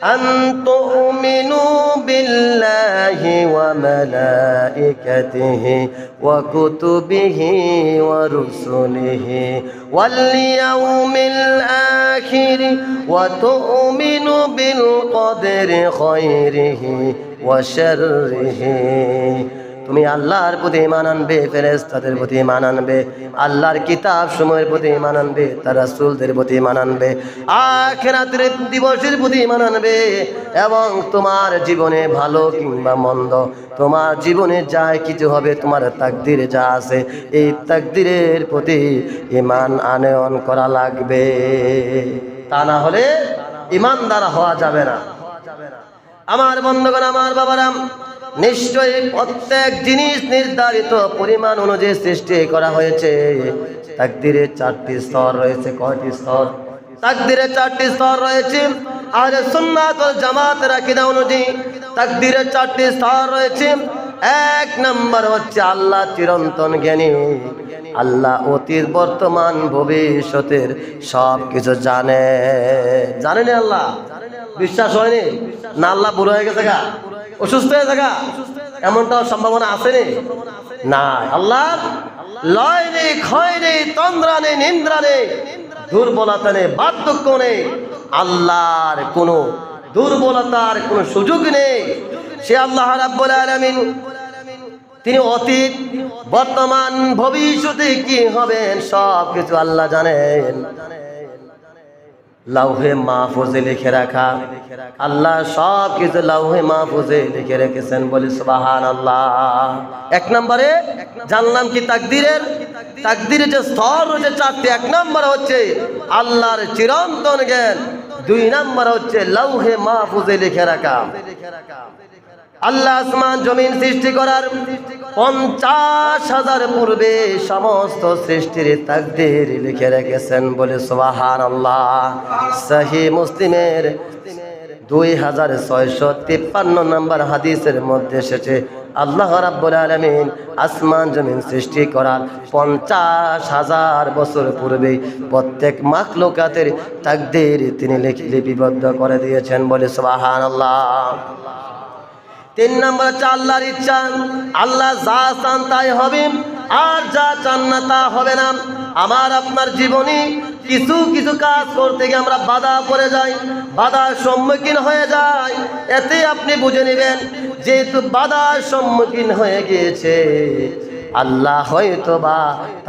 أن تؤمنوا بالله وملائكته وكتبه ورسله واليوم الآخر وتؤمنوا بالقدر خيره وشره তুমি আল্লাহর প্রতি ঈমান আনবে, ফেরেশতাদের প্রতি ঈমান আনবে, আল্লাহর কিতাব সমূহের প্রতি ঈমান আনবে, তার রাসূলদের প্রতি ঈমান আনবে, আখিরাতের দিবসের প্রতি ঈমান আনবে এবং তোমার জীবনে ভালো কিংবা মন্দ, তোমার জীবনে যা কিছু হবে, তোমার তাকদীরে যা আছে, এই তাকদীরের প্রতি ঈমান আনয়ন করা লাগবে। তা না হলে ঈমানদার হওয়া যাবে না। আমার বন্ধুগণ, আমার বাবারা, নিশ্চয়ই প্রত্যেক জিনিস নির্ধারিত পরিমাণ অনুযায়ী সৃষ্টি করা হয়েছে। তাকদীরের 4টি স্তর রয়েছে। কয়টি স্তর? তাকদীরের 4টি স্তর রয়েছে। আহলে সুন্নাত ওয়াল জামাতের আকীদা অনুযায়ী তাকদীরের 4টি স্তর রয়েছে। 1 নম্বর হচ্ছে আল্লাহ চিরন্তন জ্ঞানী। আল্লাহ অতীত, বর্তমান, ভবিষ্যতের সব কিছু জানেন। আল্লাহ বিশ্বাস হয়নি না? আল্লাহ বুড়ো হয়ে গেছে গা, অসুস্থ হয়ে থাকা, এমনটা সম্ভাবনা আছে না? আল্লাহ লয় নেই, ক্ষয় নেই, তন্দ্রা নেই, নিন্দ্রা নেই, দুর্বলতা নেই, বার্ধক্য নেই। আল্লাহর কোনো দুর্বলতার কোনো সুযোগ নেই। সে আল্লাহ রাব্বুল আলামিন, তিনি অতীত, বর্তমান, ভবিষ্যতে কি হবেন সব কিছু আল্লাহ জানেন। লাউহে মাহফুজে লিখে রাখা, আল্লাহ সব কিছু লাউহে মাহফুজে লিখে রেখেছেন। বলি সুবহানাল্লাহ। 1 নম্বরে জানলাম কি তাকদীরের যে স্তর রয়েছে 4টি। 1 নম্বর হচ্ছে আল্লাহর চিরন্তন জ্ঞান। 2 নম্বর হচ্ছে লাউহে মাহফুজে লিখে রাখা। আল্লাহ আসমান জমিন সৃষ্টি করার 50,000 পূর্বে সমস্ত সৃষ্টির তাকদীর লিখে রেখেছেন। বলে সুবহানাল্লাহ। সহিহ মুসলিমের 2653 নম্বর হাদিসের মধ্যে এসেছে, আল্লাহ রাব্বুল আলামিন আসমান জমিন সৃষ্টি করার 50,000 বছর পূর্বে প্রত্যেক মাখলুকাতের তাকদীর তিনি লিপিবদ্ধ করে দিয়েছেন। বলে সুবহানাল্লাহ। 3 নম্বর হচ্ছে আল্লাহর ইচ্ছা। আল্লাহ যা চান তাই হবে, আর যা চান না তা হবে না। আমার আপনার জীবনে কিছু কিছু কাজ করতে গিয়ে আমরা বাধা পড়ে যাই, বাধার সম্মুখীন হয়ে যাই। এতে আপনি বুঝে নেবেন, যেহেতু বাধার সম্মুখীন হয়ে গিয়েছে, আল্লাহ হয়তো বা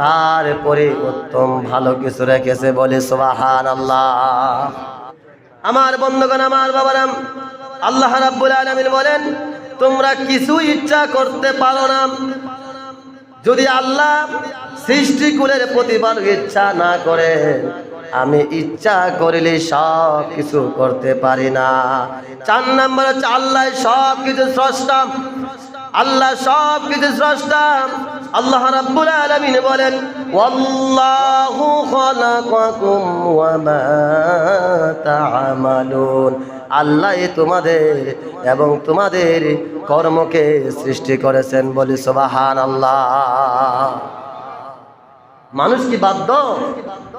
তারপরে উত্তম ভালো কিছু রেখেছে। বলে সুবহানাল্লাহ। আমার বন্ধুগণ, আমার বাবারা, আল্লাহ রাব্বুল আলামিন বলেন, তোমরা কিছু ইচ্ছা করতে পারো না যদি আল্লাহ সৃষ্টিকুলের প্রতিপালক ইচ্ছা না করে। আমি ইচ্ছা করিলে সব কিছু করতে পারি না। 4 নম্বর হচ্ছে আল্লাহ সব কিছু স্রষ্টা। আল্লাহ সব কিছু স্রষ্টা। আল্লাহ রাব্বুল আলামিন বলেন, ওয়াল্লাহু খালাকাকুম ওয়া মা তা'মালুন। আল্লাহ তোমাদের এবং তোমাদের কর্মকে সৃষ্টি করেছেন। বলি সুবহানাল্লাহ। মানুষ কি বাধ্য?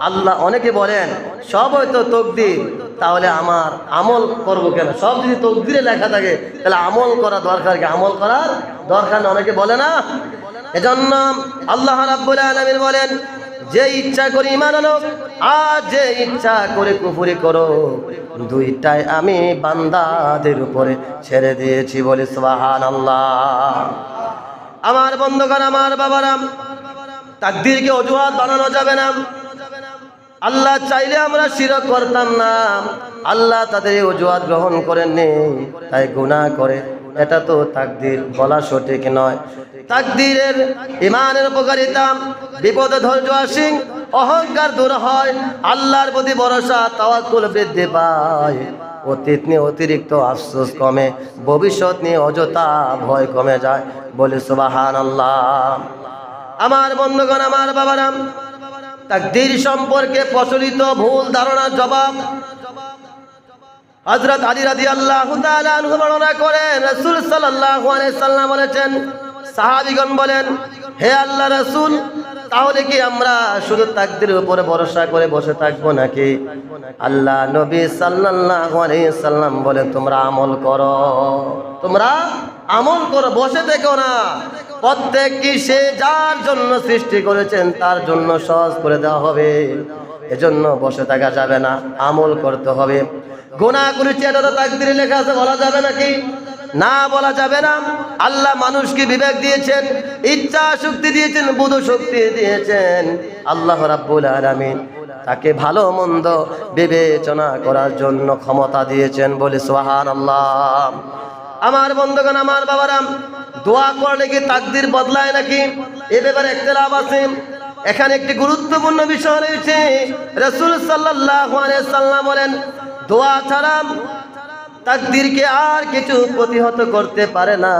আল্লাহ, অনেকে বলেন সব হয়তো তকদির, তাহলে আমার আমল করব কেন? সব যদি তকদিরে লেখা থাকে তাহলে আমল করা দরকার কি? আমল করার দরকার না, অনেকে বলে না। এজন্য আল্লাহ রাব্বুল আলামিন বলেন, যে ইচ্ছা করে ঈমান আনো আর যে ইচ্ছা করে কুফরি করো, দুইটাই আমি বান্দাদের উপরে ছেড়ে দিয়েছি। বলে সুবহানাল্লাহ। আমার বন্ধুগণ, আমার বাবারা, তাকদীরকে অজুহাত বানানো যাবে না। আল্লাহ চাইলে আমরা শিরক করতাম না, আল্লাহ তাদের অজুহাত গ্রহণ করেননি, তাই গুনাহ করে। এটা তো তাকদীর বলা সঠিক নয়। তাকদীরের ঈমানের উপকারিতা, বিপদে ধৈর্য আসে, অহংকার দূর হয়, আল্লাহর প্রতি ভরসা তাওয়াক্কুল বৃদ্ধি পায়, অতীত নিয়ে অতিরিক্ত আফসোস কমে, ভবিষ্যৎ নিয়ে অযথা ভয় কমে যায়। বলে সুবহানাল্লাহ। আমার বন্ধুগণ, আমার বাবারা, তাকদীর সম্পর্কে প্রচলিত ভুল ধারণার জবাব হযরত আলী রাদিয়াল্লাহু তাআলা আনহু বর্ণনা করেন। রাসূল সাল্লাল্লাহু আলাইহি সাল্লাম বলেছেন, সাহাবীগণ বলেন, হে আল্লাহর রাসূল, তাহলে কি আমরা শুধু তাকদীরের উপরে ভরসা করে বসে থাকবো নাকি? আল্লাহ নবী সাল্লাল্লাহু আলাইহি সাল্লাম বলে তোমরা আমল করো, তোমরা আমল করো, বসে থেকো না। প্রত্যেক কি সে যার জন্য সৃষ্টি করেছেন তার জন্য সহজ করে দেওয়া হবে, এজন্য বসে থাকা যাবে না, আমল করতে হবে। গুনাহ করেছি এটা তো তাকদীরে লেখা আছে, বলা যাবে নাকি? না, বলা যাবে না। আল্লাহ মানুষকে বিবেক দিয়েছেন, ইচ্ছা শক্তি দিয়েছেন, বুধ শক্তি দিয়েছেন। আল্লাহ রাব্বুল আলামিন তাকে ভালো মন্দ বিবেচনা করার জন্য ক্ষমতা দিয়েছেন, বলে সুবহানাল্লাহ। আমার বন্ধুগণ, আমার বাবারা, দোয়া করলে কি তাকদীর বদলায় নাকি? এ ব্যাপারে ইখতিলাফ আছে। এখানে একটি গুরুত্বপূর্ণ বিষয় রয়েছে। রাসূল সাল্লাল্লাহু আলাইহি সাল্লাম বলেন, দোয়া ছাড়া তাকদীরকে আর কিছু প্রতিহত করতে পারে না।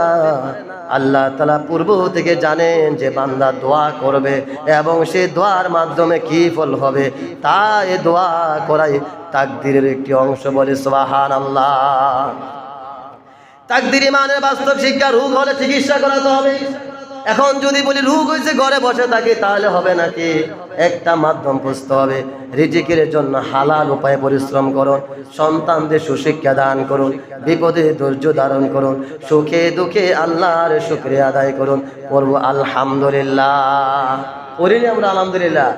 আল্লাহ তাআলা পূর্ব থেকে জানেন যে বান্দা দোয়া করবে এবং সেই দোয়ার মাধ্যমে কি ফল হবে, তাই দোয়া করাই তাকদীরের একটি অংশ, বলে সুবহানাল্লাহ। তাকদীর ইমানের বাস্তব শিক্ষা। রোগ হলে চিকিৎসা করাতে হবে। এখন যদি বলি রোগ হয়েছে ঘরে বসে থাকি, তাহলে হবে নাকি? একটা মাধ্যম বুঝতে হবে। রিজিকের জন্য হালাল উপায়ে পরিশ্রম করুন, সন্তানদের সুশিক্ষা দান করুন, বিপদে ধৈর্য ধারণ করুন, সুখে দুঃখে আল্লাহর শুকরিয়া আদায় করুন। করবো আলহামদুলিল্লাহ, করিনি আমরা আলহামদুলিল্লাহ?